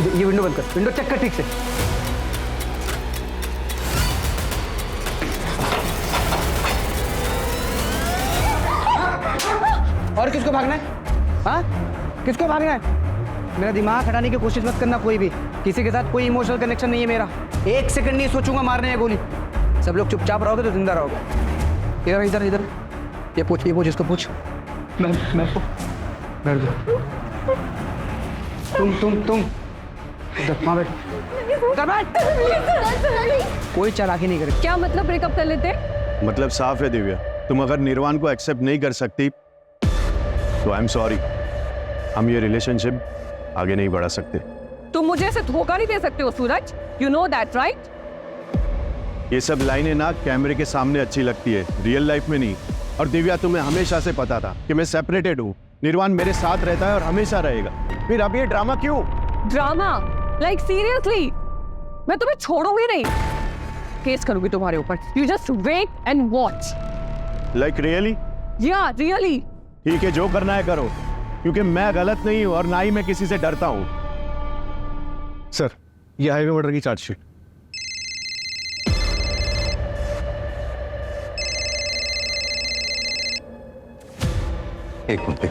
ये विंडो बंद कर, विंडो चेक कर ठीक से। और किसको भागना है? हाँ, किसको भागना है? मेरा दिमाग हटाने की कोशिश मत करना कोई भी। किसी के साथ कोई इमोशनल कनेक्शन नहीं है मेरा। 1 सेकंड नहीं सोचूंगा मारने है गोली। सब लोग चुपचाप रहोगे तो जिंदा रहोगे। इधर इधर इधर, ये पूछ इसको पूछ। मैं बैठ जाओ। तुम इधर वहाँ बैठ। उधर बैठ। कोई चालाकी नहीं करे। क्या मतलब ब्रेकअप कर लेते? मतलब साफ है दिव्या, तुम अगर निर्वाण को एक्सेप्ट नहीं कर सकती तो आई एम सॉरी, हम ये रिलेशनशिप आगे नहीं बढ़ा सकते। तुम मुझे ऐसे धोखा नहीं दे सकते हो सूरज, यू नो दैट राइट? ये सब लाइनें ना कैमरे के सामने अच्छी लगती है, रियल लाइफ में नहीं। और दिव्या, तुम्हें हमेशा से पता था कि मैं सेपरेटेड हूँ, निर्वाण मेरे साथ रहता है और हमेशा रहेगा, फिर अब ये ड्रामा क्यों? ड्रामा? Like seriously? मैं तुम्हें छोड़ूंगी नहीं, केस करूंगी तुम्हारे ऊपर। You just wait and watch. Like really? Yeah really. ठीक है, जो करना है करो, क्योंकि मैं गलत नहीं हूं और ना ही मैं किसी से डरता हूं। सर, ये हाईवे मर्डर की चार्जशीट। एक minute.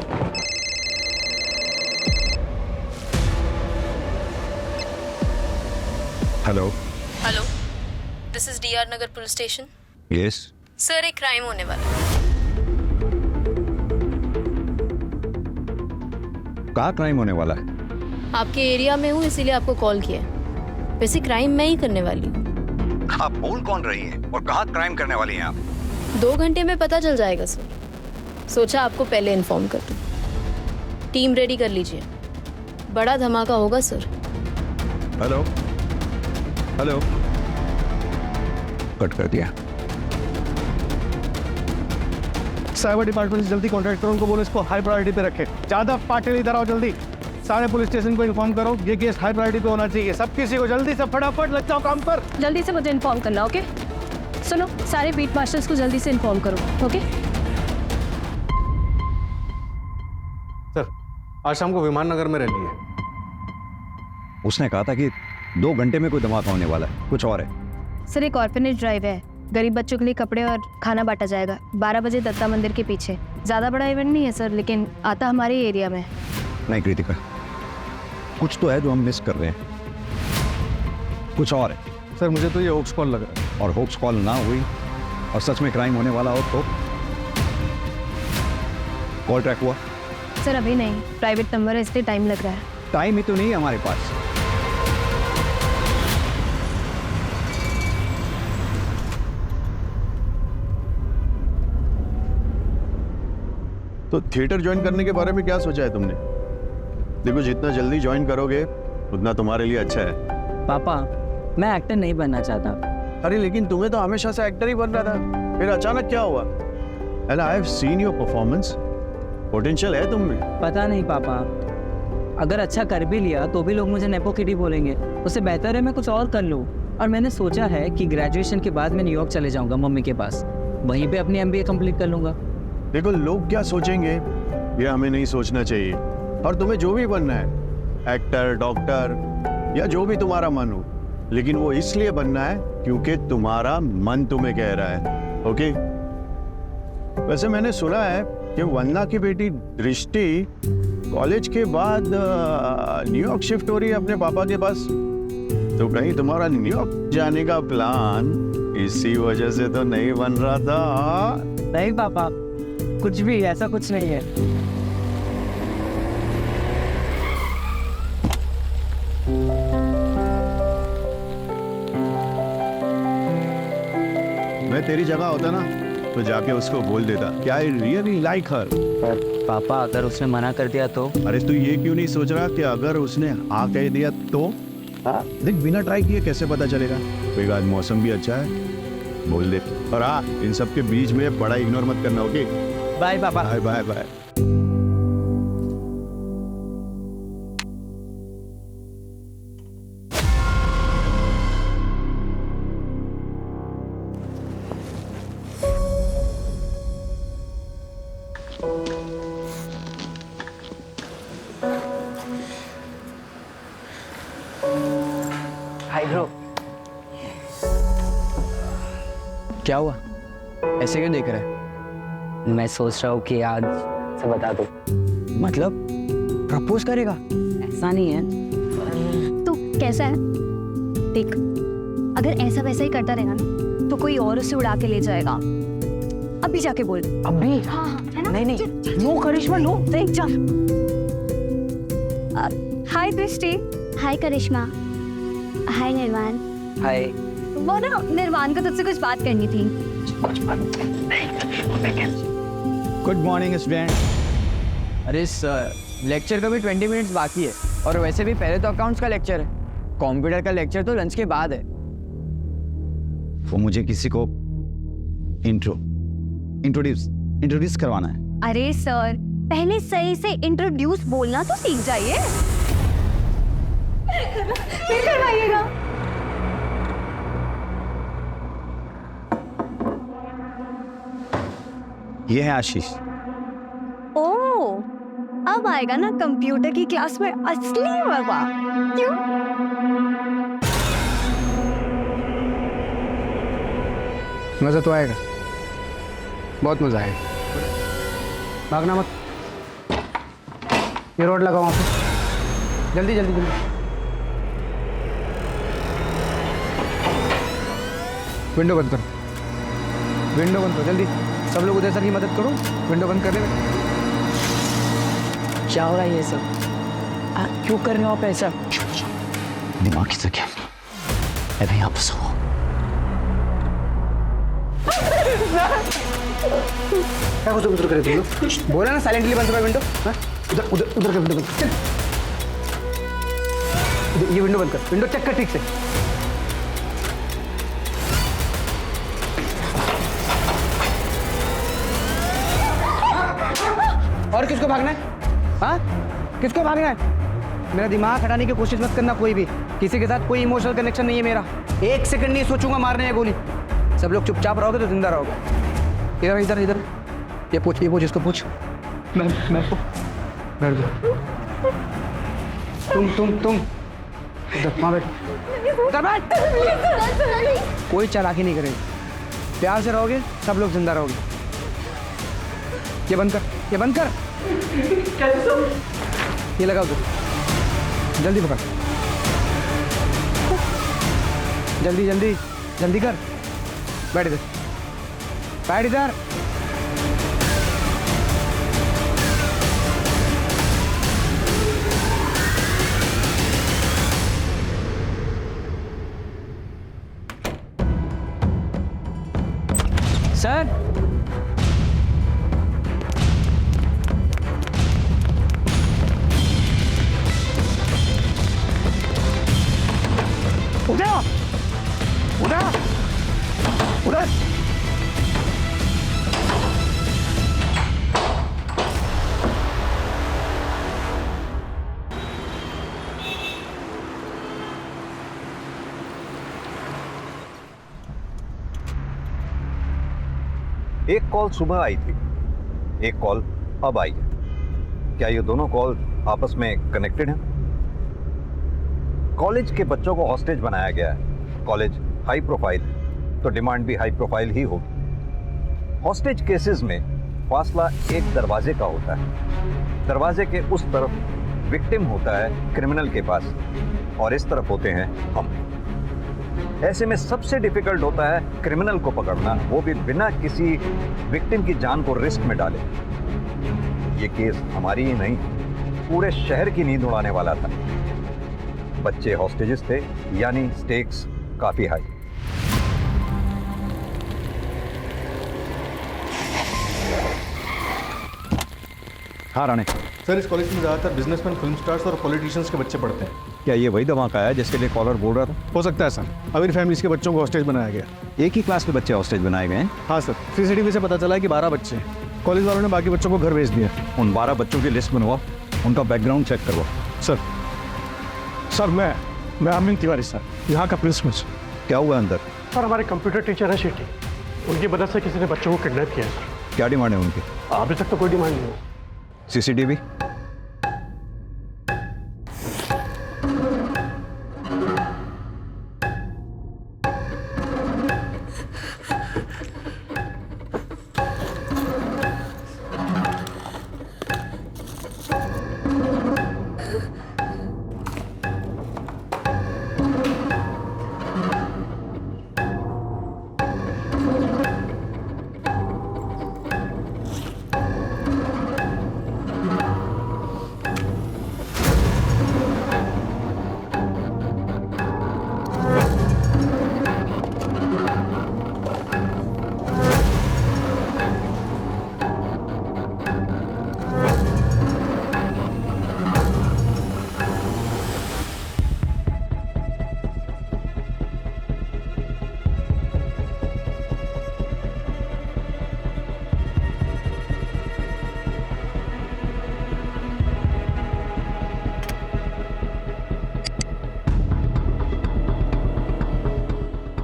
Hello. Hello, this is DR Nagar police station. Yes. Sir, एक क्राइम होने वाला है। कहाँ क्राइम होने वाला है? आपके एरिया में हूँ, इसीलिए आपको कॉल किया है। वैसे क्राइम मैं ही करने वाली हूँ। आप बोल कौन रही हैं और कहाँ क्राइम करने वाली हैं आप? 2 घंटे में पता चल जाएगा सर। सोचा आपको पहले इन्फॉर्म कर दूँ। टीम रेडी कर लीजिए, बड़ा धमाका होगा सर। Hello hello. कट कर दिया। साइबर डिपार्टमेंट से जल्दी कॉन्टैक्ट करो, उनको बोलो इसको हाई प्रायोरिटी पे रखें। ज्यादा पार्टी इधर आओ जल्दी। सारे पुलिस स्टेशन को इन्फॉर्म करो, ये केस हाई प्रायोरिटी पे होना चाहिए। सब किसी को जल्दी से फटाफट लग जाओ काम पर। जल्दी से मुझे इन्फॉर्म करना, ओके? सुनो, सारे बीट मास्टर्स को जल्दी से इन्फॉर्म करो, ओके? सर, आज शाम को विमान नगर में रैली है। उसने कहा था कि 2 घंटे में कोई धमाका होने वाला है, कुछ और है। सर, एक ऑर्फेनेज ड्राइव है, गरीब बच्चों के लिए कपड़े और खाना बांटा जाएगा 12 बजे दत्ता मंदिर के पीछे। ज़्यादा बड़ा इवेंट नहीं है सर, लेकिन आता हमारे एरिया में। नहीं कृतिका, कुछ तो है जो हम मिस कर रहे हैं, कुछ और है। सर, मुझे तो ये होक्स कॉल लग रहा है। और होप्स कॉल ना हुई और सच में क्राइम होने वाला हो तो? कॉल ट्रैक हुआ? सर अभी नहीं, प्राइवेट नंबर है इसलिए टाइम लग रहा है। टाइम ही तो नहीं है हमारे पास। तो थिएटर ज्वाइन करने के बारे में क्या सोचा है तुमने? देखो, जितना जल्दी ज्वाइन करोगे उतना तुम्हारे लिए अच्छा है। पापा, मैं एक्टर नहीं बनना चाहता। अरे लेकिन तुम्हें तो हमेशा से एक्टर ही बनना था, फिर अचानक क्या हुआ? And I have seen your performance, potential है तुम में। पता नहीं पापा, अगर अच्छा कर भी लिया तो भी लोग मुझे नेपो किडी बोलेंगे। उससे बेहतर है मैं कुछ और कर लूँ। और मैंने सोचा है कि ग्रेजुएशन के बाद मैं न्यूयॉर्क चले जाऊँगा मम्मी के पास, वहीं पे अपनी MBA कंप्लीट कर लूँगा। देखो, लोग क्या सोचेंगे ये हमें नहीं सोचना चाहिए। और तुम्हें जो भी बनना है, एक्टर, डॉक्टर या जो भी तुम्हारा मन हो, लेकिन वो इसलिए बनना है क्योंकि तुम्हारा मन तुम्हें कह रहा है। ओके? वैसे मैंने सुना है कि वंदना की बेटी दृष्टि कॉलेज के बाद न्यूयॉर्क शिफ्ट हो रही है अपने पापा के पास। तो कहीं तुम्हारा न्यूयॉर्क जाने का प्लान इसी वजह से तो नहीं बन रहा था? नहीं पापा, कुछ भी ऐसा कुछ नहीं है। मैं तेरी जगह होता ना तो जाके उसको बोल देता कि आई रियली लाइक हर। पापा, अगर उसने मना कर दिया तो? अरे तू ये क्यों नहीं सोच रहा कि अगर उसने हाँ कह दिया तो? देख, बिना ट्राई किए कैसे पता चलेगा? कोई बात, मौसम भी अच्छा है, बोल दे। और हाँ, इन सब के बीच में बड़ा इग्नोर मत करना। Okay? Bye papa. Bye bye bye. Hi bro. क्या हुआ, ऐसे क्यों देख रहा है? मैं सोच रहा हूँ कि आज से बता दो। मतलब प्रपोज करेगा? ऐसा नहीं है। तो कैसा है देख, अगर ऐसा वैसा ही करता रहेगा ना तो कोई और उसे उड़ा के ले जाएगा। अभी जाके बोल। अभी? हाँ है ना? नहीं नहीं, नो करिश्मा नो। देख जा। हाय दृष्टि। हाय करिश्मा। हाय निर्वाण। हाय। वो ना निर्वाण को तुझसे कुछ बात करनी थी। Good morning student. अरे सर, लेक्चर का भी 20 मिनट्स बाकी है और वैसे भी पहले तो अकाउंट्स का लेक्चर है, कंप्यूटर का लेक्चर तो लंच के बाद है। वो मुझे किसी को इंट्रोड्यूस करवाना है। अरे सर, पहले सही से इंट्रोड्यूस बोलना तो सीख जाइए, फिर करवाइएगा। ये है आशीष। ओह, अब आएगा ना कंप्यूटर की क्लास में असली मजा। क्यों? मज़ा तो आएगा, बहुत मज़ा आएगा। भागना मत, ये रोड लगाओ वहाँ पे। जल्दी जल्दी जल्दी। विंडो बंद करो, विंडो बंद करो जल्दी। सब लोग उदय सर की मदद करो, विंडो बंद करने में। क्या हो रहा है ये सब? क्यों कर रहे हो आप ऐसा? दिमाग की जगह अभी यहाँ पर सो। क्या कुछ उधर करे तुम लोग? बोला ना साइलेंटली बंद करो विंडो। हाँ? उधर उधर उधर का विंडो बंद कर। ये विंडो बंद कर, विंडो चेक कर ठीक से। और किसको भागना है? हाँ, किसको भागना है? मेरा दिमाग हटाने की कोशिश मत करना कोई भी। किसी के साथ कोई इमोशनल कनेक्शन नहीं है मेरा। एक सेकंड नहीं सोचूंगा मारने है गोली। सब लोग चुपचाप रहोगे तो जिंदा रहोगे। इधर इधर इधर, ये पूछ इसको पूछ। मैं बैठ जाओ। तुम इधर वहाँ बैठ, उधर बैठ। कोई चालाकी नहीं करेगा, प्यार से रहोगे सब लोग जिंदा रहोगे। ये बंद कर, ये बंद कर। ये लगाओ तो, जल्दी पकड़, जल्दी जल्दी जल्दी कर। बैठ इधर, बैठ इधर। सर, उधर उधर उधर। एक कॉल सुबह आई थी, एक कॉल अब आई है। क्या ये दोनों कॉल आपस में कनेक्टेड हैं? कॉलेज के बच्चों को हॉस्टेज बनाया गया है। कॉलेज हाई प्रोफाइल है तो डिमांड भी हाई प्रोफाइल ही होगी। हॉस्टेज केसेस में फासला एक दरवाजे का होता है। दरवाजे के उस तरफ विक्टिम होता है क्रिमिनल के पास और इस तरफ होते हैं हम। ऐसे में सबसे डिफिकल्ट होता है क्रिमिनल को पकड़ना, वो भी बिना किसी विक्टिम की जान को रिस्क में डाले। ये केस हमारी ही नहीं, पूरे शहर की नींद उड़ाने वाला था। बच्चे हॉस्टेजेस थे, यानी स्टेक्स काफी हाई। हाँ राणे, सर इस कॉलेज में ज़्यादातर बिजनेसमैन, फिल्म स्टार्स और पॉलिटिशियंस के बच्चे पढ़ते हैं। क्या ये वही धमाका है जिसके लिए कॉलर बोल रहा था? हो सकता है सर, अमीर फैमिलीज के बच्चों को हॉस्टेज बनाया गया। एक ही क्लास के बच्चे हॉस्टेज बनाए गए हैं? हाँ सर, सीसीटीवी से पता चला है कि 12 बच्चे हैं। कॉलेज वालों ने बाकी बच्चों को घर भेज दिया। उन 12 बच्चों की लिस्ट बनवाओ, उनका बैकग्राउंड चेक करवाओ। सर मैं अमिन तिवारी सर, यहाँ का प्रिंसिपल। क्या हुआ अंदर? सर हमारे कंप्यूटर टीचर है शेट्टी, उनकी मदद से किसी ने बच्चों को किडनैप किया है सर। क्या डिमांड है उनकी? अभी तक तो कोई डिमांड नहीं है। सीसीटीवी?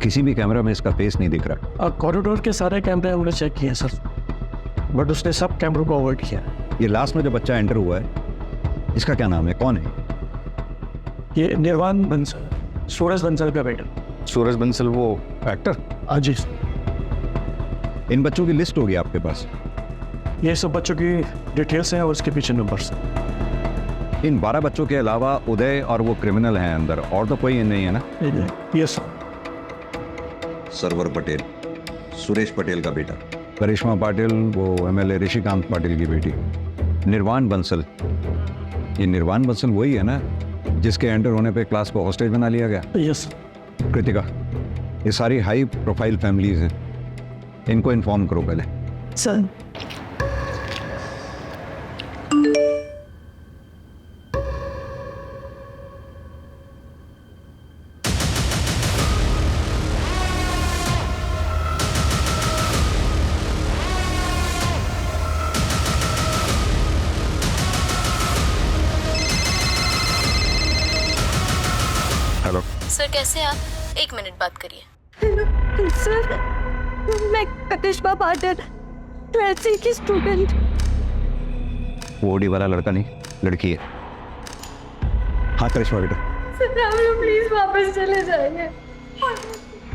किसी भी कैमरा में इसका फेस नहीं दिख रहा। कॉरिडोर के सारे कैमरे हमने चेक किए सर, बट उसने सब कैमरों को अवॉइड किया। ये लास्ट में जो बच्चा एंटर हुआ है, इसका क्या नाम है, कौन है? ये निर्वाण बंसल, सूरज बंसल का बेटा। सूरज बंसल, वो एक्टर? हाँ जी। इन बच्चों की लिस्ट होगी आपके पास? ये सब बच्चों की डिटेल्स हैं और उसके पीछे नंबर्स हैं। इन 12 बच्चों के अलावा उदय और वो क्रिमिनल हैं अंदर, और तो कोई नहीं है ना? Yes sir. सरवर पटेल, सुरेश पटेल का बेटा। करिश्मा पाटिल, वो MLA ऋषिकांत पाटिल की बेटी। निर्वाण बंसल, ये निर्वाण बंसल वही है ना जिसके एंटर होने पे क्लास को हॉस्टेज बना लिया गया? Yes sir. कृतिका, ये सारी हाई प्रोफाइल फैमिलीज हैं, इनको इन्फॉर्म करो पहले। सर हेलो सर कैसे हैं आप? 1 मिनट बात करिए। सर, मैं करिश्मा पाटिल 12th C की स्टूडेंट। वो ओडी वाला लड़का नहीं, लड़की है। हाँ करिश्मा बेटा। सर हम लोग प्लीज वापस चले जाएंगे।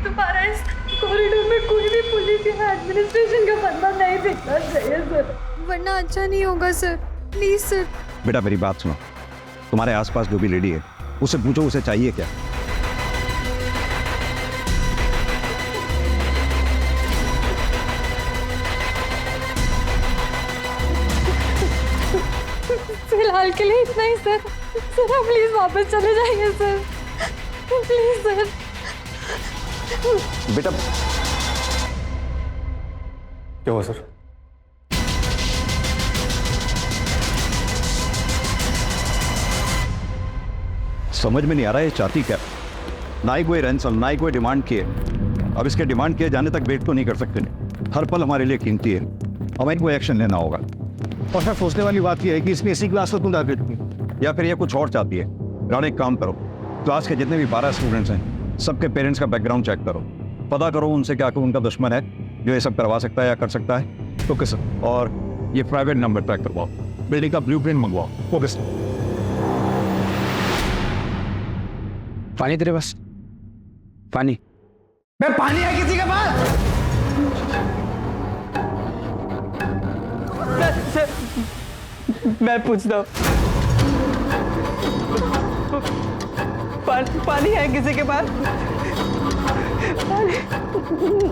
दोबारा इस कॉरिडोर में कोई भी पुलिस या एडमिनिस्ट्रेशन का बंदा नहीं दिखना चाहिए सर, वरना अच्छा नहीं होगा सर, प्लीज सर। बेटा मेरी बात सुनो, तुम्हारे आसपास जो भी लेडी है उससे पूछो उसे चाहिए क्या। फिलहाल के लिए इतना ही सर। सर आप प्लीज वापस चले जाइए सर, प्लीज सर। बेटा क्या हुआ सर? समझ में नहीं आ रहा है ये चाहती क्या। ना ही कोई रैंसम, ना ही कोई डिमांड किए। अब इसके डिमांड किए जाने तक वेट तो नहीं कर सकते। हर पल हमारे लिए कीमती है, हमें कोई एक्शन लेना होगा। और सर सोचने वाली बात यह है कि इसमें इसी क्लास को तुम टारगेट की, या फिर ये कुछ और चाहती है। राणा एक काम करो, क्लास के जितने भी 12 स्टूडेंट्स हैं सबके पेरेंट्स का बैकग्राउंड चेक करो, पता करो उनसे क्या उनका दुश्मन है जो ये सब करवा सकता है या कर सकता है। Okay sir. और ये प्राइवेट नंबर ट्रैक करवाओ, बिल्डिंग का ब्लूप्रिंट मंगवाओ। Okay sir. पानी तेरे पास? पानी? मैं पानी है किसी के पास? मैं पूछता हूँ, पानी है किसी के पास?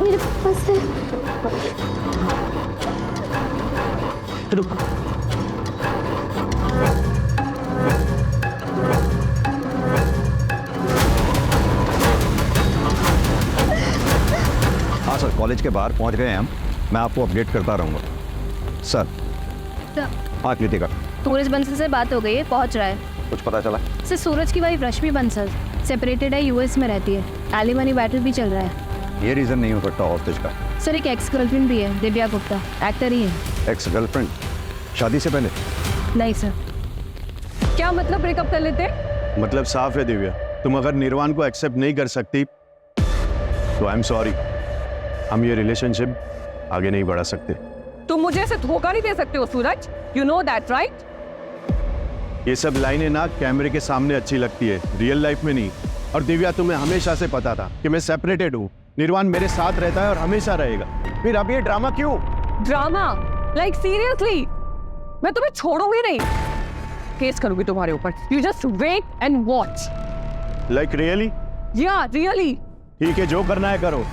मेरे पास है। रुक। हाँ सर, कॉलेज के बाहर पहुंच गए हैं हम, मैं आपको अपडेट करता रहूँगा सर। हाँ कृतिका, सूरज बंसल से बात हो गई है, पहुंच रहा है। कुछ पता चला? सर सूरज की वाइफ रश्मि बंसल सेपरेटेड है, US में रहती है। एलिमनी बैटल भी चल रहा है। ये रीज़न नहीं हो सकता हॉस्टेज का। सर एक एक्स गर्लफ्रेंड भी है, दिव्या गुप्ता, एक्टर ही है। Ex girlfriend? शादी से पहले? नहीं सर। क्या मतलब ब्रेकअप कर लेते? मतलब साफ है दिव्या, तुम अगर निर्वाण को एक्सेप्ट नहीं कर सकती तो आई एम सॉरी, हम ये रिलेशनशिप आगे नहीं बढ़ा सकते। तुम मुझे ऐसे धोखा नहीं दे सकते हो सूरज, यू नो दैट राइट? ये सब लाइनें ना कैमरे के सामने अच्छी लगती है, रियल लाइफ में नहीं। और दिव्या तुम्हें हमेशा से पता था कि मैं सेपरेटेड हूँ, निर्वाण मेरे साथ रहता है और हमेशा रहेगा, फिर अब ये ड्रामा क्यों? ड्रामा? Like seriously? मैं तुम्हें छोड़ूंगी नहीं, केस करूंगी तुम्हारे ऊपर। You just wait and watch. Like really? Yeah really. ठीक है, जो करना है करो,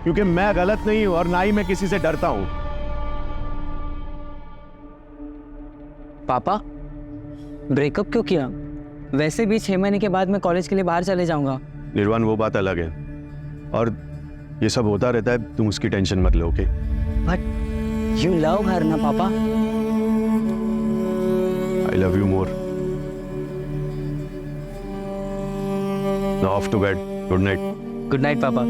क्योंकि मैं गलत नहीं हूं और ना ही मैं किसी से डरता हूं। पापा ब्रेकअप क्यों किया? वैसे भी 6 महीने के बाद मैं कॉलेज के लिए बाहर चले जाऊंगा। निर्वाण वो बात अलग है, और ये सब होता रहता है, तुम उसकी टेंशन मत लो। Okay? But you love her ना पापा। I love you more. Now off to bed, good night. Good night पापा।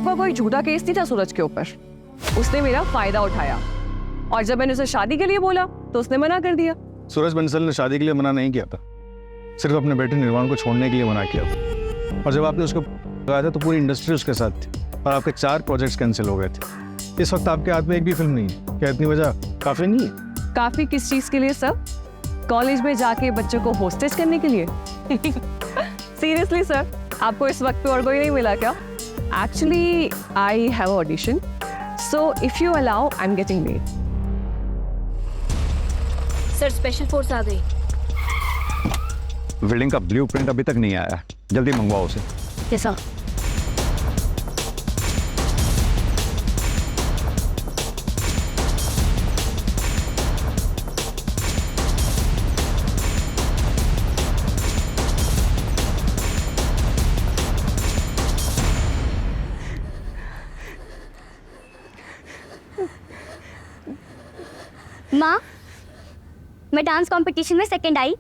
वो कोई झूठा केस नहीं था सूरज के ऊपर, उसने मेरा फायदा उठाया, और जब मैंने उसे शादी के लिए बोला तो उसने मना कर दिया। सूरज बंसल ने शादी के लिए मना नहीं किया था, सिर्फ अपने बेटे निर्वाण को छोड़ने के लिए मना किया था। और जब आपने उसको लगाया था तो पूरी इंडस्ट्री उसके साथ थी और आपके 4 प्रोजेक्ट्स कैंसिल हो गए थे। इस वक्त आपके हाथ में एक भी फिल्म नहीं है। क्या इतनी वजह काफ़ी नहीं है? काफी किस चीज के लिए सर? कॉलेज में जाके बच्चों को होस्टेज करने के लिए? सीरियसली सर, आपको इस वक्त पे और कोई नहीं मिला क्या? Actually I have audition, so if you allow I am getting late. Sir special force आ गई। बिल्डिंग का ब्लूप्रिंट अभी तक नहीं आया, जल्दी मंगवाओ उसे। कैसा? माँ, मैं डांस कंपटीशन में सेकंड आई।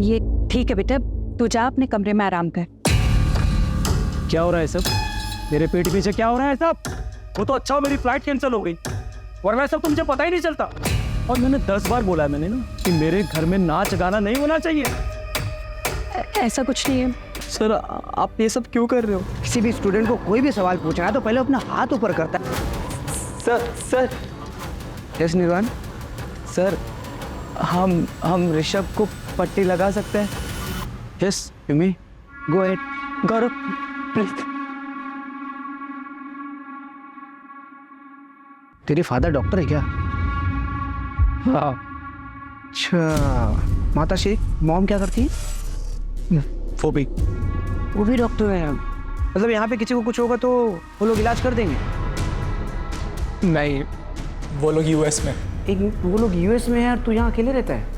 ये ठीक है बेटा, तू जा अपने कमरे में आराम कर। क्या हो रहा है सब? मेरे पेट पीछे क्या हो रहा है सब? वो तो अच्छा हो मेरी फ्लाइट कैंसिल हो गई, वरना सब तो मुझे पता ही नहीं चलता। और मैंने 10 बार बोला है मैंने ना कि मेरे घर में नाच गाना नहीं होना चाहिए। ऐसा कुछ नहीं है सर, आप ये सब क्यों कर रहे हो? किसी भी स्टूडेंट को कोई भी सवाल पूछना है तो पहले अपना हाथ ऊपर करता है। सर यस निर्वाण, सर हम ऋषभ को पट्टी लगा सकते हैं? Yes you may go ahead. Gaurav please. तेरे फादर डॉक्टर है क्या? हाँ। अच्छा, माता श्री मॉम क्या करती है? वो भी डॉक्टर है। मतलब यहाँ पे किसी को कुछ होगा तो वो लोग इलाज कर देंगे? नहीं, वो लोग यूएस में। वो लोग यूएस में है और तू यहाँ अकेले रहता है?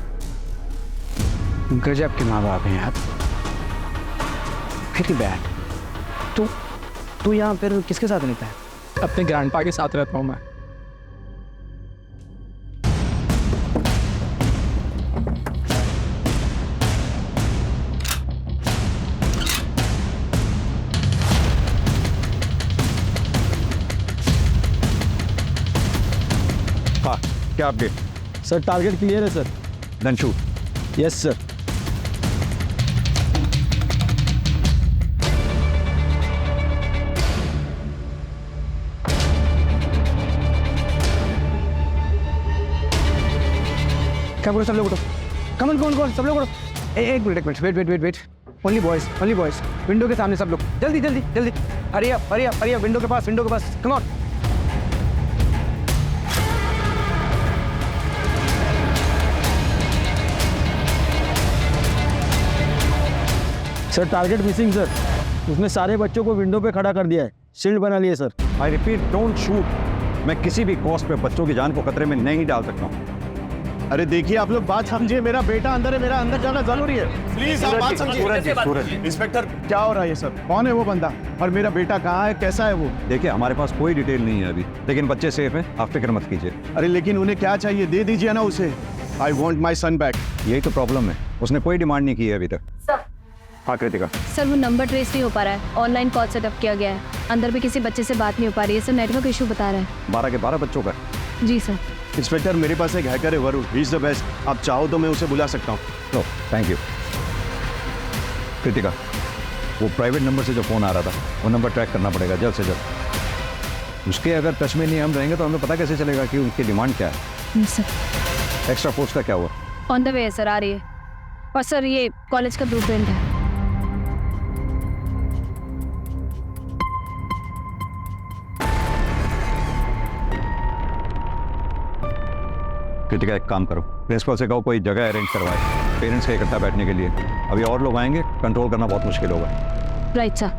गजब के माँ बाप हैं यार। Very bad. तू यहाँ फिर किसके साथ रहता है? अपने ग्रैंडपा के साथ रहता हूँ मैं। हाँ, क्या अपडेट? सर टारगेट क्लियर है sir. Then shoot. Yes sir. क्या बोलो सब लोग उठो। कमन कौन सब लोग उठो। एक minute wait. Only boys window के सामने सब लोग। जल्दी हरी अप विंडो के पास come on. Sir target missing sir. उसने सारे बच्चों को विंडो पे खड़ा कर दिया है, शील्ड बना लिए sir. I repeat, don't shoot. मैं किसी भी कॉस्ट पे बच्चों की जान को खतरे में नहीं डाल सकता हूँ। अरे देखिए आप लोग बात समझिए, मेरा बेटा अंदर है, मेरा अंदर जाना जरूरी है। प्लीज आप बात समझिए। सूरज जी, इंस्पेक्टर क्या हो रहा है ये सब? कौन है वो बंदा और मेरा बेटा कहाँ है, कैसा है वो? देखिए हमारे पास कोई डिटेल नहीं है अभी, लेकिन बच्चे सेफ हैं, आप फिक्र मत कीजिए। अरे लेकिन उन्हें क्या चाहिए, दे दीजिए ना उसे। I want my son back. यही तो प्रॉब्लम है, उसने कोई डिमांड नहीं की है अभी तक। हाँ कृतिका। सर वो नंबर ट्रेस नहीं हो पा रहा है, ऑनलाइन कॉल सेटअप किया गया है, अंदर भी किसी बच्चे से बात नहीं हो पा रही है सर, नेटवर्क इशू बता रहा है। 12 के 12 बच्चों का? जी सर। इंस्पेक्टर मेरे पास एक हैकर है Varun, he is the best. आप चाहो तो मैं उसे बुला सकता हूँ। No thank you. कृतिका, वो प्राइवेट नंबर से जो फ़ोन आ रहा था वो नंबर ट्रैक करना पड़ेगा जल्द से जल्द। उसके अगर टच में नहीं हम रहेंगे तो हमें पता कैसे चलेगा कि उनकी डिमांड क्या है। सर एक्स्ट्रा फोर्स का क्या हुआ? ऑन द वे है सर, आ रही है। और सर ये कॉलेज का ब्लूप्रिंट है। कृतिका एक काम करो, प्रिंसिपल से कहो कोई जगह अरेंज करवाए पेरेंट्स के इकट्ठा बैठने के लिए। अभी और लोग आएंगे, कंट्रोल करना बहुत मुश्किल होगा। Right sir.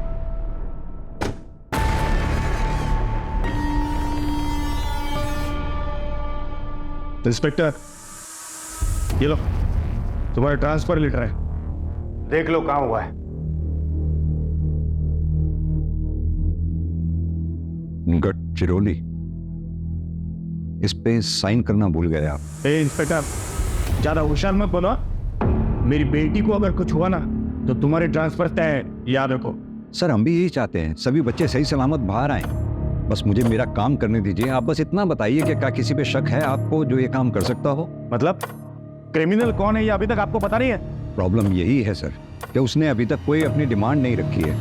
इंस्पेक्टर ये लो, तुम्हारा ट्रांसफर लेटर है, देख लो कहाँ हुआ है। गडचिरोली, इस पे साइन करना भूल गए आप। इंस्पेक्टर ज्यादा होशियार मत बनो। मेरी बेटी को अगर कुछ हुआ ना तो तुम्हारे ट्रांसफर तय है, याद रखो। सर हम भी यही चाहते हैं, सभी बच्चे सही सलामत बाहर आए। बस मुझे मेरा काम करने दीजिए। आप बस इतना बताइए कि क्या किसी पे शक है आपको जो ये काम कर सकता हो? मतलब क्रिमिनल कौन है ये अभी तक आपको पता नहीं है? प्रॉब्लम यही है सर कि उसने अभी तक कोई अपनी डिमांड नहीं रखी है।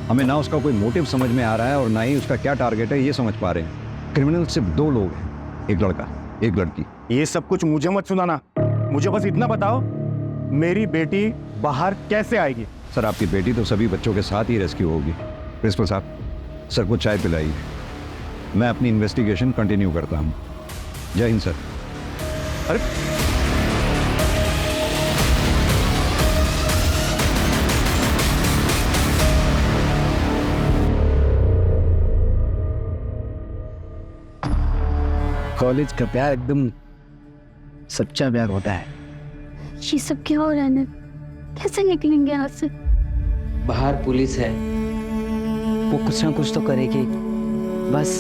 हमें ना उसका कोई मोटिव समझ में आ रहा है और ना ही उसका क्या टारगेट है ये समझ पा रहे हैं। क्रिमिनल सिर्फ 2 लोग हैं, एक लड़का एक लड़की। ये सब कुछ मुझे मत सुनाना, मुझे बस इतना बताओ मेरी बेटी बाहर कैसे आएगी? सर आपकी बेटी तो सभी बच्चों के साथ ही रेस्क्यू होगी। प्रिंसिपल साहब सर को चाय पिलाइए, मैं अपनी इन्वेस्टिगेशन कंटिन्यू करता हूँ। जय हिंद सर। अरे कॉलेज का प्यार एकदम सच्चा प्यार होता है। ये सब क्या हो रहा है? कैसे निकलेंगे यहाँ से? बाहर पुलिस है, वो कुछ ना कुछ तो करेगी, बस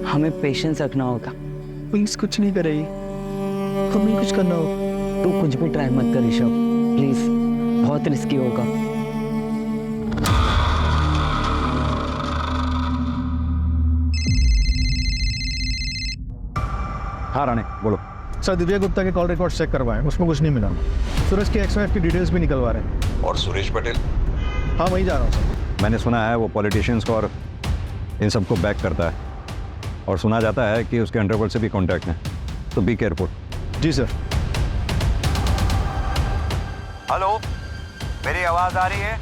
हमें पेशेंस रखना होगा। पुलिस कुछ नहीं करेगी, हमें कुछ करना होगा। तू कुछ भी ट्राई मत कर ऋषभ, प्लीज, बहुत रिस्की होगा। हाँ राणे बोलो। सर दिव्या गुप्ता के कॉल रिकॉर्ड चेक करवाएं, उसमें कुछ नहीं मिला। सूरज की एक्सवाइफ की डिटेल्स भी निकलवा रहे हैं। और सुरेश पटेल? हाँ वहीं जा रहा हूँ सर। मैंने सुना है वो पॉलिटिशियंस को और इन सबको बैक करता है, और सुना जाता है कि उसके अंडरवर्ल्ड से भी कांटेक्ट है, तो बी केयरफुल। जी सर। हेलो, मेरी आवाज आ रही है?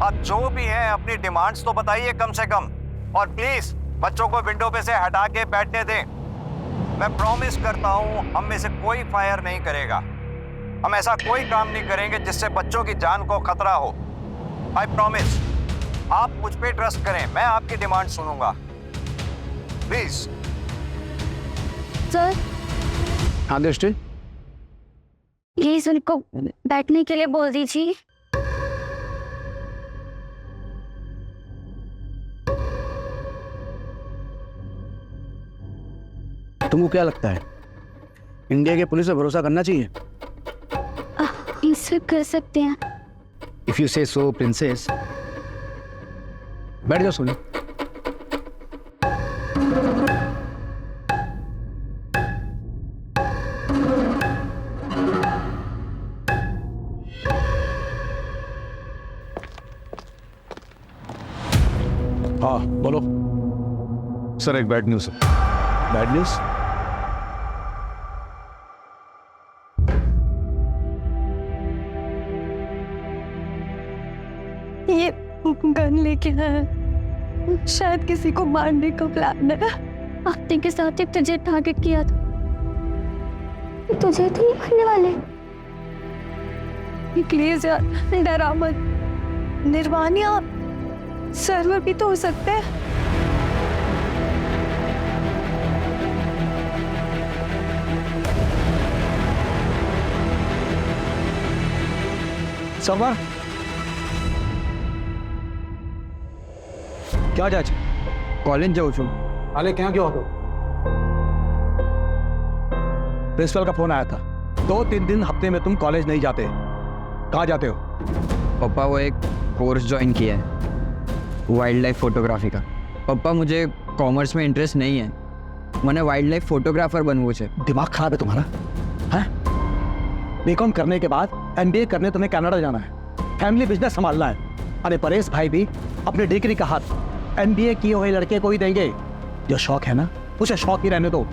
आप जो भी हैं अपनी डिमांड्स तो बताइए कम से कम, और प्लीज बच्चों को विंडो पे से हटा के बैठने दें। मैं प्रॉमिस करता हूं हम में से कोई फायर नहीं करेगा। हम ऐसा कोई काम नहीं करेंगे जिससे बच्चों की जान को खतरा हो। I promise. आप मुझ पे ट्रस्ट करें, मैं आपकी डिमांड सुनूंगा, प्लीज। सर हाँ दृष्टि, प्लीज उनको बैठने के लिए बोल दीजिए। तुमको क्या लगता है इंडिया के पुलिस पे भरोसा करना चाहिए? इस पे कर सकते हैं। इफ यू से सो प्रिंसेस। बैठ जाओ सोनी। हाँ बोलो सर एक बैड न्यूज़ है। Bad news. ये गन लेके आया, शायद किसी को मारने का प्लान है। आते के साथ ही तुझे टारगेट किया था। तुझे तो नहीं मारने वाले। प्लीज यार डरा मत। निर्वाणिया सर्वर भी तो हो सकते हैं। સવાર ક્યાં જાય છે? કોલેજ જાઉં છું। હાલે ક્યાં ગયો હતો? प्रिंसिपल का फोन आया था, 2-3 दिन हफ्ते में तुम कॉलेज नहीं जाते। कहाँ जाते हो? पप्पा वो एक कोर्स ज्वाइन किया है वाइल्ड लाइफ फोटोग्राफी का। पप्पा मुझे कॉमर्स में इंटरेस्ट नहीं है, मैंने वाइल्ड लाइफ फोटोग्राफर बनવું છે। दिमाग खराब है तुम्हारा? हैं? बीकॉम करने के बाद एमबीए करने तुम्हें कनाडा जाना है, फैमिली बिजनेस संभालना है। अरे परेश भाई भी अपने डिग्री का हाथ एमबीए किए हुए लड़के को ही देंगे। जो शौक है ना उसे शौक ही रहने दो।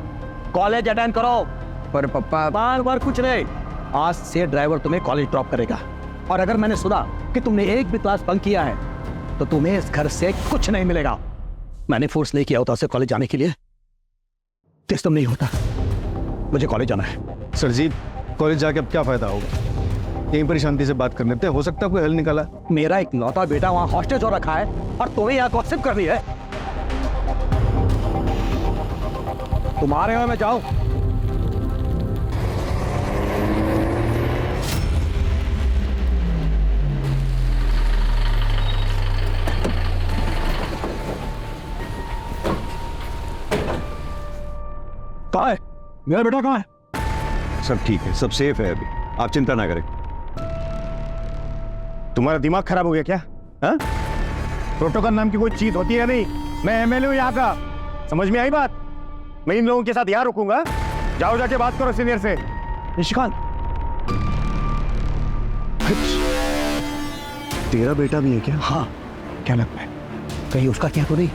कॉलेज अटेंड करो। पर पप्पा बार बार कुछ नहीं, आज से ड्राइवर तुम्हें कॉलेज ड्रॉप करेगा। और अगर मैंने सुना कि तुमने एक भी क्लास बंक किया है तो तुम्हें इस घर से कुछ नहीं मिलेगा। मैंने फोर्स नहीं किया होता उसे कॉलेज जाने के लिए, सिस्टम नहीं होता। मुझे कॉलेज जाना है। सरजीत कॉलेज जाके अब क्या फायदा होगा? यहीं पर शांति से बात कर लेते हैं, हो सकता है कोई हल निकाला। मेरा एक लौता बेटा वहां हॉस्टेज हो रखा है और तुम्हें यहाँ गॉसिप करनी है। तुम्हारे में मैं जाऊं? कहाँ है मेरा बेटा? कहाँ है? सब ठीक है, सब सेफ है अभी, आप चिंता ना करें। तुम्हारा दिमाग खराब हो गया क्या? हाँ? प्रोटोकॉल नाम की कोई चीज होती है नहीं? मैं एमएलए हूँ यहाँ का, समझ में आई बात? मैं इन लोगों के साथ यहाँ रुकूंगा? जाओ जाके बात करो सीनियर से। निशिकांत, तेरा बेटा भी है क्या? हाँ, क्या लगता है कहीं उसका क्या तो नहीं?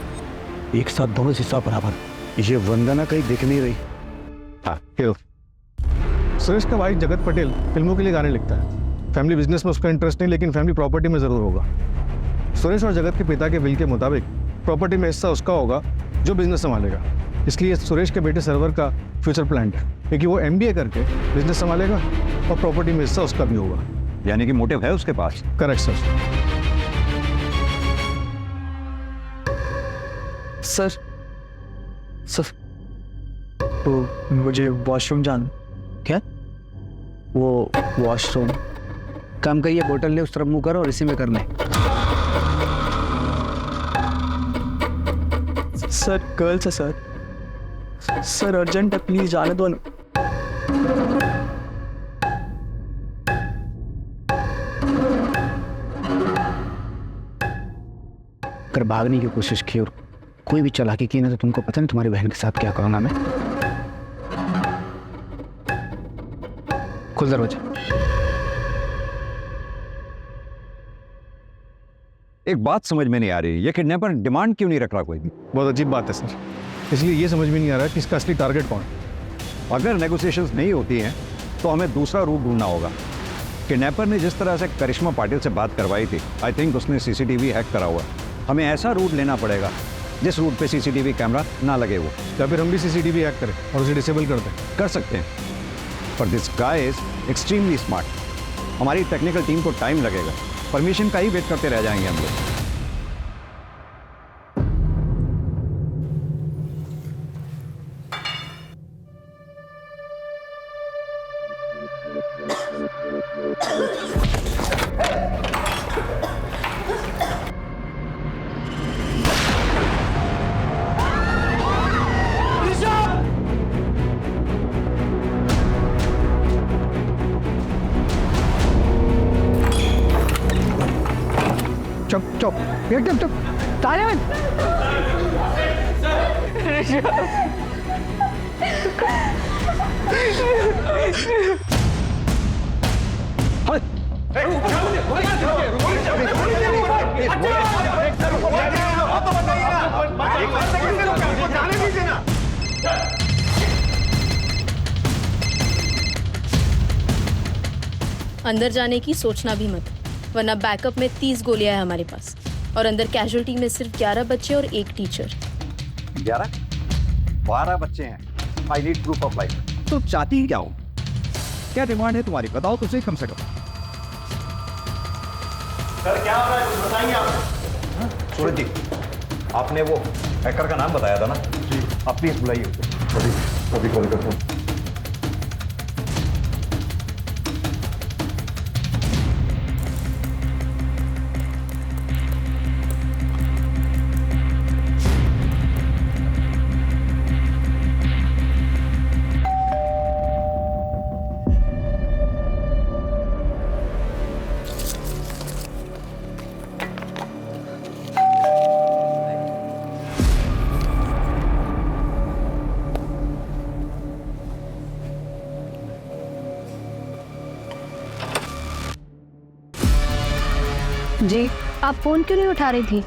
एक साथ दोनों हिस्सा बराबर। ये वंदना कहीं दिख नहीं रही। हाँ, क्यों? सुरेश का भाई जगत पटेल फिल्मों के लिए गाने लिखता है। फैमिली बिजनेस में उसका इंटरेस्ट नहीं, लेकिन फैमिली प्रॉपर्टी में जरूर होगा। सुरेश और जगत के पिता के विल के मुताबिक प्रॉपर्टी में हिस्सा उसका होगा जो बिजनेस संभालेगा। इसलिए सुरेश के बेटे सर्वर का फ्यूचर प्लान है, क्योंकि वो MBA करके बिजनेस संभालेगा और प्रॉपर्टी में हिस्सा उसका भी होगा। यानी कि मोटिव है उसके पास। Correct sir. सर तो मुझे वॉशरूम जाना। क्या? वो वॉशरूम। काम करिए, बोतल ले उस तरफ मुंह करो और इसी में कर ले। सर गर्ल्स है सर। सर अर्जेंट है, प्लीज जाने दो ना। अगर भागने की कोशिश की और कोई भी चालाकी की ना, तो तुमको पता नहीं तुम्हारी बहन के साथ क्या करना। मैं खुल दरवाजा। एक बात समझ में नहीं आ रही, ये किडनैपर डिमांड क्यों नहीं रख रहा कोई भी? बहुत अजीब बात है सर, इसलिए ये समझ में नहीं आ रहा है कि इसका असली टारगेट कौन है। अगर नेगोशिएशंस नहीं होती हैं तो हमें दूसरा रूट ढूंढना होगा। किडनैपर ने जिस तरह से करिश्मा पाटिल से बात करवाई थी, आई थिंक उसने CCTV हैक करा हुआ। हमें ऐसा रूट लेना पड़ेगा जिस रूट पे CCTV कैमरा ना लगे वो। या फिर हम भी CCTV हैक करें और उसे डिसेबल कर दें। कर सकते हैं, पर this guy is extremely smart. हमारी टेक्निकल टीम को टाइम लगेगा, परमिशन का ही वेट करते रह जाएंगे हम लोग। चुप चुप एकदम चुप। ताले में अंदर जाने की सोचना भी मत, वरना बैकअप में 30 गोलियां हैं हमारे पास, और अंदर कैजुअल्टी में सिर्फ 11 बच्चे और 1 टीचर। 12 बच्चे हैं। I need proof of life. तो चाहती ही क्या हो? क्या डिमांड है तुम्हारी? बताओ तो सही कम से कम। सर क्या हो रहा है, कुछ बताएंगे आप? सूरज जी, आपने वो हैकर का नाम बताया था ना जी, आप प्लीज बुलाइए उसे। अभी कॉल करता हूँ। जी, आप फ़ोन क्यों नहीं उठा रही थी?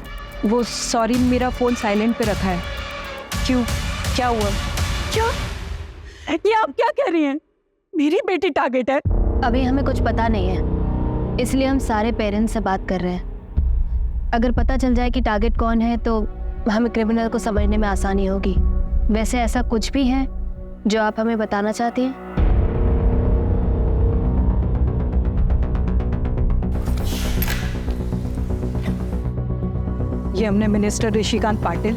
वो सॉरी, मेरा फ़ोन साइलेंट पे रखा है। क्यों, क्या हुआ? क्या? ये आप क्या कह रही हैं? मेरी बेटी टारगेट है? अभी हमें कुछ पता नहीं है, इसलिए हम सारे पेरेंट्स से बात कर रहे हैं। अगर पता चल जाए कि टारगेट कौन है तो हमें क्रिमिनल को समझने में आसानी होगी। वैसे ऐसा कुछ भी है जो आप हमें बताना चाहती हैं? ये हमने मिनिस्टर ऋषिकांत पाटिल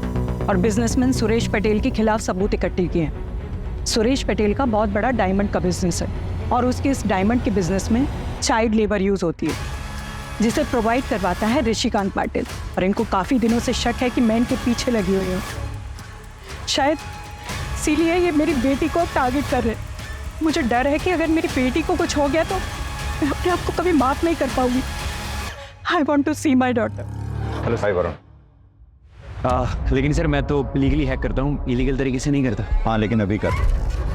और बिजनेसमैन सुरेश पटेल के खिलाफ सबूत इकट्ठे किए हैं। सुरेश पटेल का बहुत बड़ा डायमंड का बिजनेस है और उसके इस डायमंड के बिजनेस में चाइल्ड लेबर यूज़ होती है, जिसे प्रोवाइड करवाता है ऋषिकांत पाटिल। और इनको काफ़ी दिनों से शक है कि मैं इनके पीछे लगी हुई हूँ। शायद इसीलिए ये मेरी बेटी को टारगेट कर रहे हैं। मुझे डर है कि अगर मेरी बेटी को कुछ हो गया तो मैं अपने आप को कभी माफ़ नहीं कर पाऊंगी। I want to see my daughter. Hello Sai Varun, लेकिन सर मैं तो लीगली हैक करता हूँ, इलीगल तरीके से नहीं करता। हाँ लेकिन अभी कर,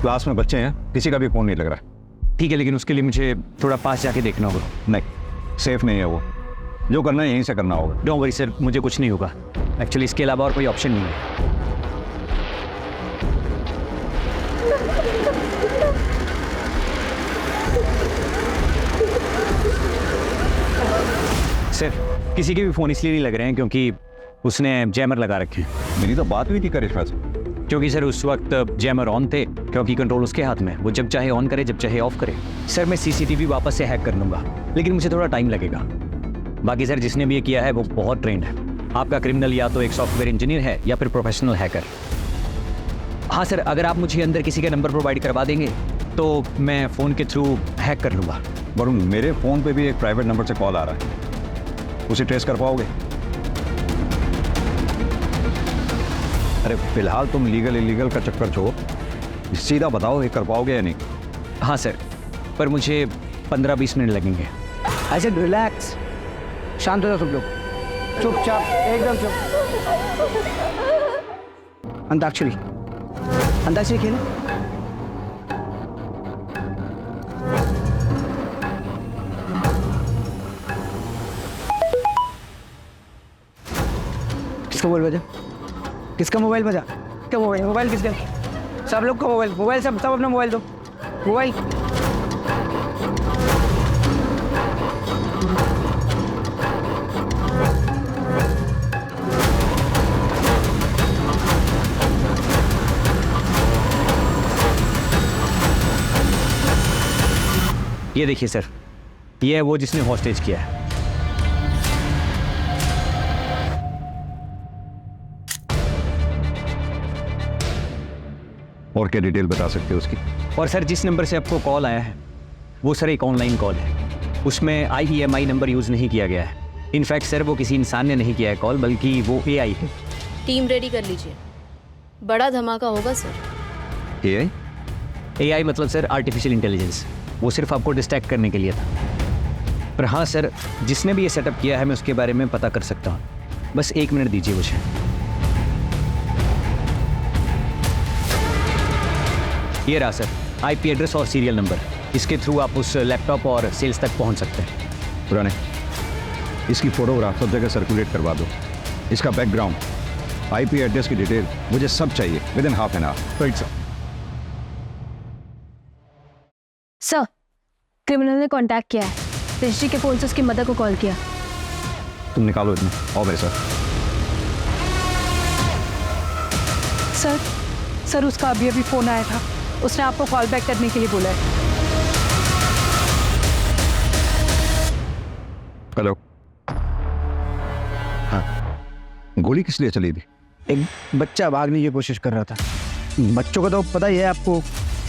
क्लास में बच्चे हैं, किसी का भी फ़ोन नहीं लग रहा। ठीक है, लेकिन उसके लिए मुझे थोड़ा पास जाके देखना होगा। नहीं, सेफ नहीं है वो, जो करना है यहीं से करना होगा। डोंट वरी सर, मुझे कुछ नहीं होगा। एक्चुअली इसके अलावा और कोई ऑप्शन नहीं है। सर किसी के भी फ़ोन इसलिए नहीं लग रहे हैं क्योंकि उसने जैमर लगा रखे हैं। मेरी तो बात हुई थी करिश्मा से। क्योंकि सर उस वक्त जैमर ऑन थे, क्योंकि कंट्रोल उसके हाथ में, वो जब चाहे ऑन करे जब चाहे ऑफ करे। सर मैं सीसीटीवी वापस से हैक कर लूँगा, लेकिन मुझे थोड़ा टाइम लगेगा। बाकी सर जिसने भी ये किया है वो बहुत ट्रेंड है। आपका क्रिमिनल या तो एक सॉफ्टवेयर इंजीनियर है या फिर प्रोफेशनल हैकर। हाँ सर, अगर आप मुझे अंदर किसी का नंबर प्रोवाइड करवा देंगे तो मैं फ़ोन के थ्रू हैक कर लूँगा। वरुण, मेरे फ़ोन पे भी एक प्राइवेट नंबर से कॉल आ रहा है, उसे ट्रेस कर पाओगे? अरे फिलहाल तुम लीगल इलीगल का चक्कर छोड़ो, सीधा बताओ ये कर पाओगे या नहीं? हाँ सर, पर मुझे 15-20 मिनट लगेंगे। आई सेड रिलैक्स, शांत हो जाओ सब लोग, चुपचाप एकदम चुप। अंताक्षरी, अंताक्षरी खेलें। किसका मोबाइल बजा? किसका मोबाइल बजा? क्या मोबाइल? मोबाइल किसका? सब लोग का मोबाइल, मोबाइल सब अपना मोबाइल दो, मोबाइल। ये देखिए सर, ये है वो जिसने हॉस्टेज किया है। और क्या डिटेल बता सकते हो उसकी? और सर जिस नंबर से आपको कॉल आया है वो सर एक ऑनलाइन कॉल है, उसमें IEMI नंबर यूज़ नहीं किया गया है। इनफैक्ट सर वो किसी इंसान ने नहीं किया है कॉल, बल्कि वो AI है। टीम रेडी कर लीजिए, बड़ा धमाका होगा सर। AI? AI मतलब सर आर्टिफिशियल इंटेलिजेंस, वो सिर्फ आपको डिस्ट्रैक्ट करने के लिए था। पर हाँ सर, जिसने भी ये सेटअप किया है मैं उसके बारे में पता कर सकता हूँ, बस 1 मिनट दीजिए मुझे। ये रहा सर IP एड्रेस और सीरियल नंबर, इसके थ्रू आप उस लैपटॉप और सेल्स तक पहुँच सकते हैं। पुराने इसकी फोटोग्राफ सब जगह सर्कुलेट करवा दो, इसका बैकग्राउंड, IP एड्रेस की डिटेल, मुझे सब चाहिए within half an hour. Right sir. Sir, criminal ने कांटेक्ट किया है, ऋषि के फोन से उसकी मदर को कॉल किया। तुम निकालो इतने, आओ मेरे साथ। सर उसका अभी फ़ोन आया था, उसने आपको कॉल बैक करने के लिए बोला है। हेलो। हाँ, गोली किस लिए चली थी? एक बच्चा भागने की कोशिश कर रहा था। बच्चों का तो पता ही है आपको,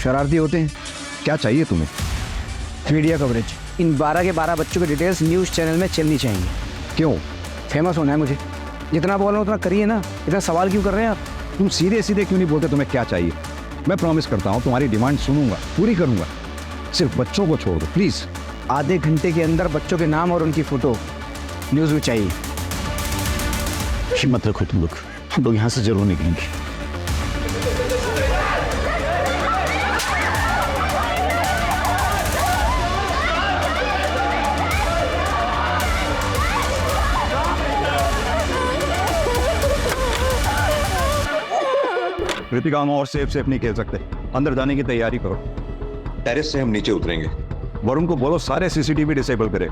शरारती होते हैं। क्या चाहिए तुम्हें? मीडिया कवरेज, इन 12 के 12 बच्चों की डिटेल्स न्यूज़ चैनल में चलनी चाहिए। क्यों? फेमस होना है मुझे। जितना बोल रहा हूँ उतना करिए ना, इतना सवाल क्यों कर रहे हैं आप? तुम सीधे सीधे क्यों नहीं बोलते तुम्हें क्या चाहिए? मैं प्रॉमिस करता हूँ तुम्हारी डिमांड सुनूंगा, पूरी करूंगा। सिर्फ बच्चों को छोड़ दो प्लीज़। आधे घंटे के अंदर बच्चों के नाम और उनकी फ़ोटो न्यूज़ में चाहिए। हिम्मत रखो तुम लोग, हम लोग यहाँ से जरूर निकलेंगे। कृतिका, हम और सेफ नहीं खेल सकते, अंदर जाने की तैयारी करो। टेरेस से हम नीचे उतरेंगे। वरुण को बोलो सारे CCTV डिसेबल करे।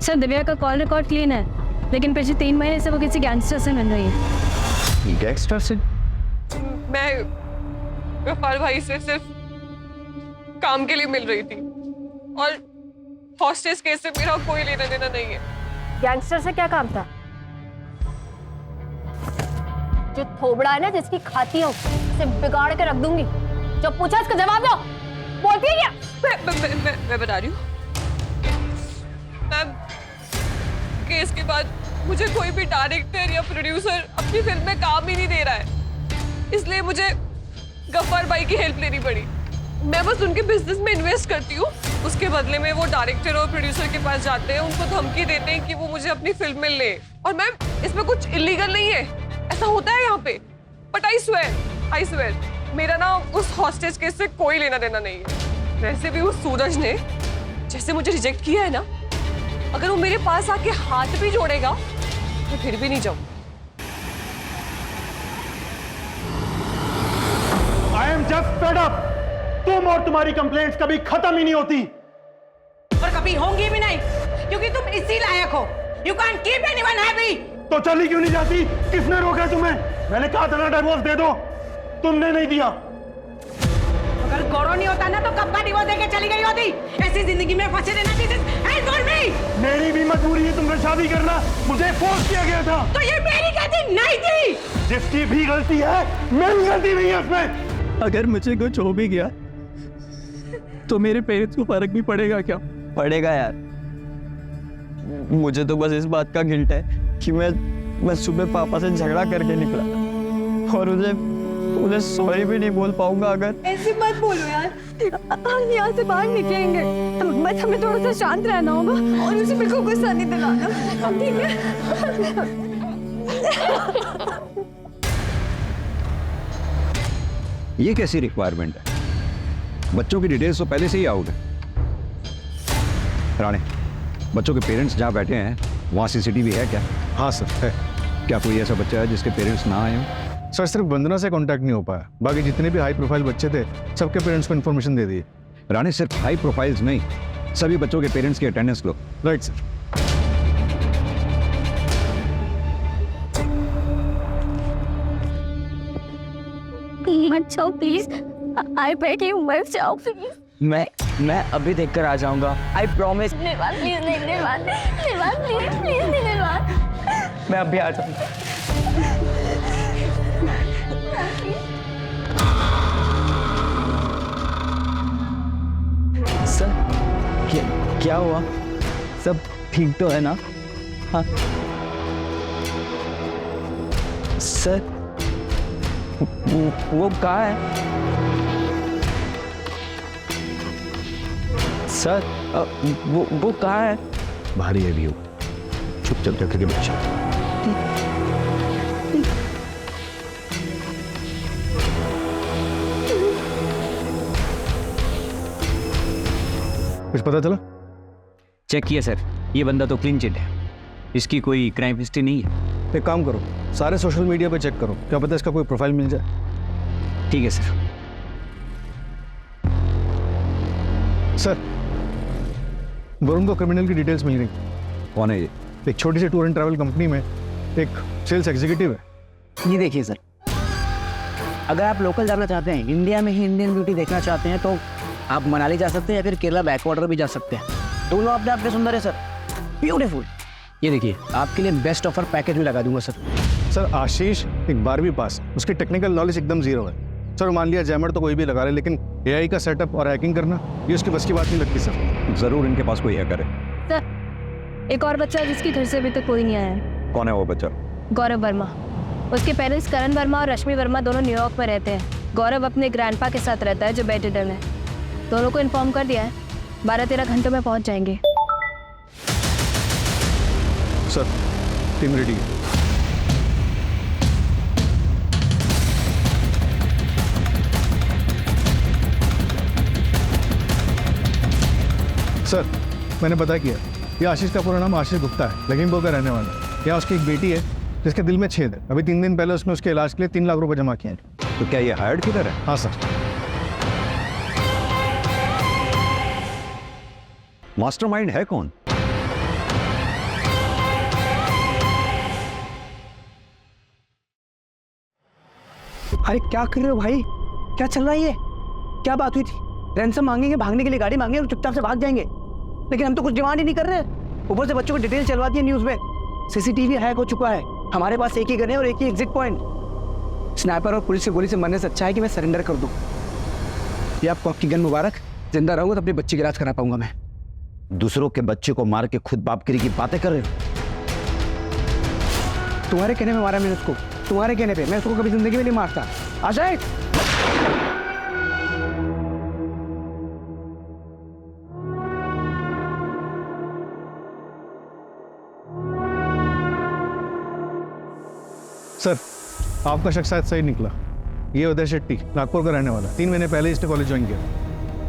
सर, दिव्या का कॉल रिकॉर्ड क्लीन है, लेकिन पिछले 3 महीने से वो किसी गैंगस्टर से मिल रही है। गैंगस्टर से? मैं गफ्फार भाई से सिर्फ काम के लिए मिल रही थी, और हॉस्टेज केस से मेरा कोई लेना देना नहीं है। गैंगस्टर से क्या काम था? जो थोबड़ा है ना, जिसकी खाती हूँ, उसे बिगाड़ के रख दूंगी। जो पूछा इसका जवाब दो। बोलती है क्या? मैं बता रही हूँ मैम, केस के बाद मुझे कोई भी डायरेक्टर या प्रोड्यूसर अपनी फिल्म में काम ही नहीं दे रहा है, इसलिए मुझे गफ्फार भाई की हेल्प लेनी पड़ी। मैं बस उनके बिजनेस में इन्वेस्ट करती हूँ, उसके बदले में वो डायरेक्टर और प्रोड्यूसर के पास जाते हैं, उनको धमकी देते हैं कि वो मुझे अपनी फिल्म में ले। और मैम, इसमें कुछ इलीगल नहीं है, ऐसा ऐसा होता है यहाँ पे। बट आई स्वेयर मेरा ना उस हॉस्टेज केस से कोई लेना देना नहीं है। वैसे भी उस सूरज ने जैसे मुझे रिजेक्ट किया है ना, अगर वो मेरे पास आके हाथ भी जोड़ेगा मैं फिर भी नहीं जाऊँ। I am just fed up. तुम और तुम्हारी कंप्लेंट्स कभी खत्म ही नहीं होती और कभी होंगी भी नहीं, क्योंकि तुम इसी लायक हो। You can't keep anyone happy. तो चली क्यों नहीं जाती? किसने रोका तुम्हें? मैंने कहा था ना डिवोर्स दे दो, तुमने नहीं दिया। अगर गौरव नहीं होता ना तो कब का डिवोर्स देके चली गई होती। ऐसी जिंदगी में फंसे रहना चाहिए। मेरी भी मजबूरी है तुमसे शादी करना, मुझे फोर्स किया गया था। तो ये मेरी गलती नहीं थी। जिसकी भी गलती है मेरी गलती नहीं है उसमें। अगर मुझे कुछ हो भी गया तो मेरे पेरेंट्स को फर्क भी पड़ेगा क्या? पड़ेगा यार। मुझे तो बस इस बात का गिल्ट है कि मैं सुबह पापा से झगड़ा करके निकला और उन्हें सॉरी भी नहीं बोल पाऊंगा। अगर ऐसी मत बोलो यार, हम यहाँ से बाहर निकलेंगे, बस हमें थोड़ा सा शांत रहना होगा और उसे बिल्कुल गुस्सा नहीं दिलाना, ठीक है? ये कैसी रिक्वायरमेंट है? बच्चों की डिटेल्स तो पहले से ही आउट है। राणे, बच्चों के पेरेंट्स जहाँ बैठे हैं वहाँ सीसीटीवी है क्या? हाँ सर है। क्या कोई ऐसा बच्चा है जिसके पेरेंट्स ना आए हों? सर सिर्फ वंदना से कांटेक्ट नहीं हो पाया, बाकी जितने भी हाई प्रोफाइल बच्चे थे सबके पेरेंट्स को इन्फॉर्मेशन दे दी। राणे, सिर्फ हाई प्रोफाइल्स नहीं, सभी बच्चों के पेरेंट्स की अटेंडेंस लो। Right sir. मत जाओ प्लीज, आई बेग यू मत जाओ प्लीज। मैं अभी देखकर आ जाऊंगा, आई प्रॉमिस। निर्वाण प्लीज, निर्वाण प्लीज प्लीज निर्वाण। मैं अभी आ जाऊंगा। सर क्या हुआ? सब ठीक तो है ना? हाँ सर, वो कहाँ है? सर वो कहाँ है? बाहर ही है व्यू, चुपचाप जाकर के बच्चे। कुछ पता चला? चेक किया सर, ये बंदा तो क्लीन चिट है, इसकी कोई क्राइम हिस्ट्री नहीं है। एक काम करो, सारे सोशल मीडिया पे चेक करो, क्या पता इसका कोई प्रोफाइल मिल जाए। ठीक है सर। सर, वरुण को क्रिमिनल की डिटेल्स मिल गई। कौन है ये? एक छोटी सी टूर एंड ट्रैवल कंपनी में एक सेल्स एग्जीक्यूटिव है। ये देखिए सर, अगर आप लोकल जाना चाहते हैं, इंडिया में ही इंडियन ब्यूटी देखना चाहते हैं, तो आप मनाली जा सकते हैं या फिर केरला बैकवाटर भी जा सकते हैं। दोनों अपने आप में सुंदर है सर, ब्यूटीफुल। ये देखिए, आपके लिए बेस्ट ऑफर पैकेज में लगा दूंगा सर। सर आशीष एक 12वीं पास, उसकी टेक्निकल नॉलेज एकदम जीरो है। सर मान लिया जैमर तो कोई भी लगा रहे, लेकिन एआई का सेटअप और हैकिंग करना ये उसकी बस की बात नहीं लगती सर। जरूर इनके पास कोई हैकर है। सर, एक और बच्चा जिसकी घर से अभी तक कोई नहीं आया है। कौन है वो बच्चा? गौरव वर्मा। उसके पेरेंट्स करण वर्मा और रश्मि वर्मा दोनों न्यूयॉर्क में रहते हैं। गौरव अपने ग्रैंडपा के साथ रहता है जो बेड रिडन है। दोनों को इन्फॉर्म कर दिया है, 12-13 घंटों में पहुंच जाएंगे। सर टीम रेडी है। सर मैंने पता किया, ये आशीष का पूरा नाम आशीष गुप्ता है, लखीमपुर का रहने वाला है। यहाँ उसकी एक बेटी है जिसके दिल में छेद है। अभी 3 दिन पहले उसने उसके इलाज के लिए 3 लाख रुपए जमा किए हैं। तो क्या ये हायर्ड किलर है? हाँ सर। मास्टरमाइंड है कौन? अरे क्या कर रहे हो भाई? क्या चल रहा है ये? क्या बात हुई थी? रैंसम मांगेंगे, भागने के लिए गाड़ी मांगेंगे और चुपचाप से भाग जाएंगे, लेकिन हम तो कुछ डिमांड ही नहीं कर रहे। ऊपर से बच्चों को डिटेल चलवा दी है न्यूज़ में। सीसीटीवी हैक हो चुका है, हमारे पास एक ही गन है और एक ही एग्जिट पॉइंट। स्नाइपर और पुलिस की गोली से मरने से अच्छा है कि मैं सरेंडर कर दूं। ये आपको आपकी गन मुबारक। जिंदा रहूंगा तो अपने बच्चे की इलाज करा पाऊंगा मैं। दूसरों के बच्चे को मार के खुद बापगिरी की बातें कर रहे हो? तुम्हारे कहने में मारा मैंने उसको, तुम्हारे कहने पे। मैं उसको कभी जिंदगी में नहीं मारता। अजय, सर आपका शख्स शायद सही निकला। ये उदय शेट्टी नागपुर का रहने वाला, 3 महीने पहले इसने कॉलेज ज्वाइन किया।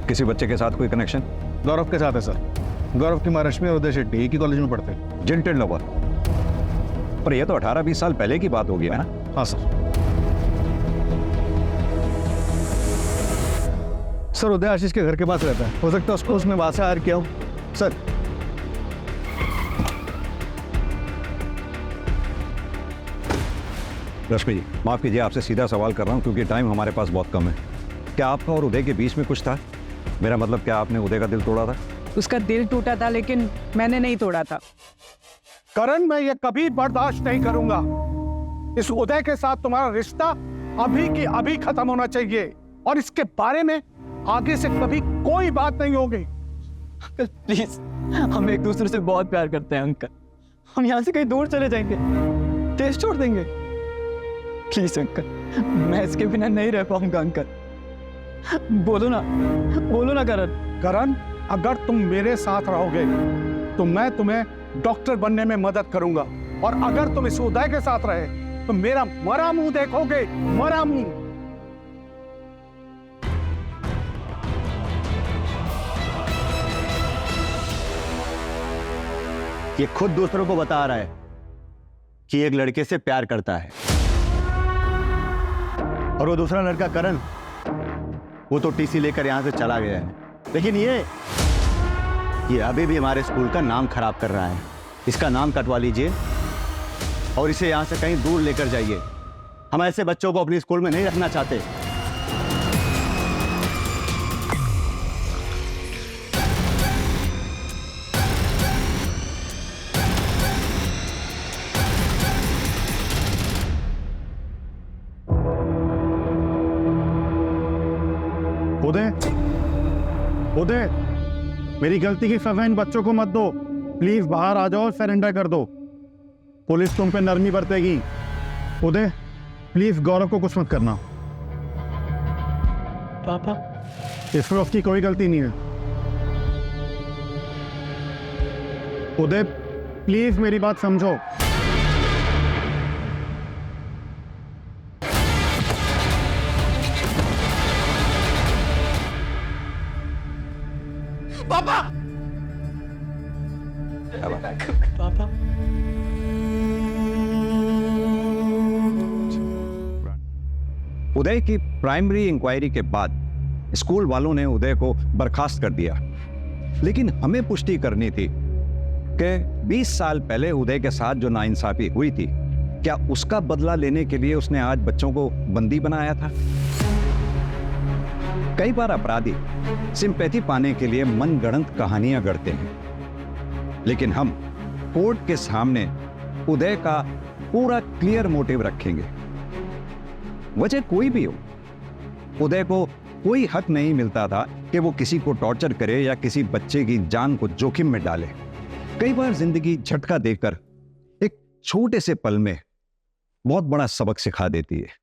किसी बच्चे के साथ कोई कनेक्शन? गौरव के साथ है सर। गौरव की माँ रश्मि और उदय शेट्टी एक ही कॉलेज में पढ़ते हैं। Gentle lover. पर ये तो 18-20 साल पहले की बात होगी है ना? हाँ सर। सर उदय आशीष के घर के पास रहता है, हो सकता है उसको उसमें वहां से हायर किया हो सर। रश्मि जी, माफ कीजिए, आपसे सीधा सवाल कर रहा हूँ क्योंकि टाइम हमारे पास बहुत कम है। क्या आपका और उदय के बीच में कुछ था? मेरा मतलब, क्या आपने उदय का दिल तोड़ा था? उसका दिल टूटा था लेकिन मैंने नहीं तोड़ा था। करण, मैं ये कभी बर्दाश्त नहीं करूंगा। इस उदय के साथ तुम्हारा रिश्ता अभी की अभी खत्म होना चाहिए और इसके बारे में आगे से कभी कोई बात नहीं होगी। अंकल प्लीज, हम एक दूसरे से बहुत प्यार करते हैं अंकल। हम यहाँ से कहीं दूर चले जाएंगे, देश छोड़ देंगे। प्लीज अंकल, मैं इसके बिना नहीं रह पाऊंगा अंकल। बोलो ना करण। करण, अगर तुम मेरे साथ रहोगे तो मैं तुम्हें डॉक्टर बनने में मदद करूंगा, और अगर तुम इस उदय के साथ रहे तो मेरा मरा मुंह देखोगे, मरा मुंह। ये खुद दूसरों को बता रहा है कि एक लड़के से प्यार करता है, और वो दूसरा लड़का करण, वो तो टीसी लेकर यहां से चला गया है। लेकिन ये अभी भी हमारे स्कूल का नाम खराब कर रहा है। इसका नाम कटवा लीजिए और इसे यहां से कहीं दूर लेकर जाइए। हम ऐसे बच्चों को अपने स्कूल में नहीं रखना चाहते। उदय, मेरी गलती की सजा इन बच्चों को मत दो। प्लीज बाहर आ जाओ और सरेंडर कर दो। पुलिस तुम पे नरमी बरतेगी। उदय, प्लीज गौरव को कुछ मत करना। पापा, इसमें उसकी कोई गलती नहीं है। उदय, प्लीज मेरी बात समझो। पापा, पापा, उदय की प्राइमरी इंक्वायरी के बाद स्कूल वालों ने उदय को बर्खास्त कर दिया, लेकिन हमें पुष्टि करनी थी कि 20 साल पहले उदय के साथ जो नाइंसाफी हुई थी, क्या उसका बदला लेने के लिए उसने आज बच्चों को बंदी बनाया था? कई बार अपराधी सिंपैथी पाने के लिए मनगढ़ंत कहानियां गढ़ते हैं, लेकिन हम कोर्ट के सामने उदय का पूरा क्लियर मोटिव रखेंगे। वजह कोई भी हो, उदय को कोई हक नहीं मिलता था कि वो किसी को टॉर्चर करे या किसी बच्चे की जान को जोखिम में डाले। कई बार जिंदगी झटका देकर एक छोटे से पल में बहुत बड़ा सबक सिखा देती है।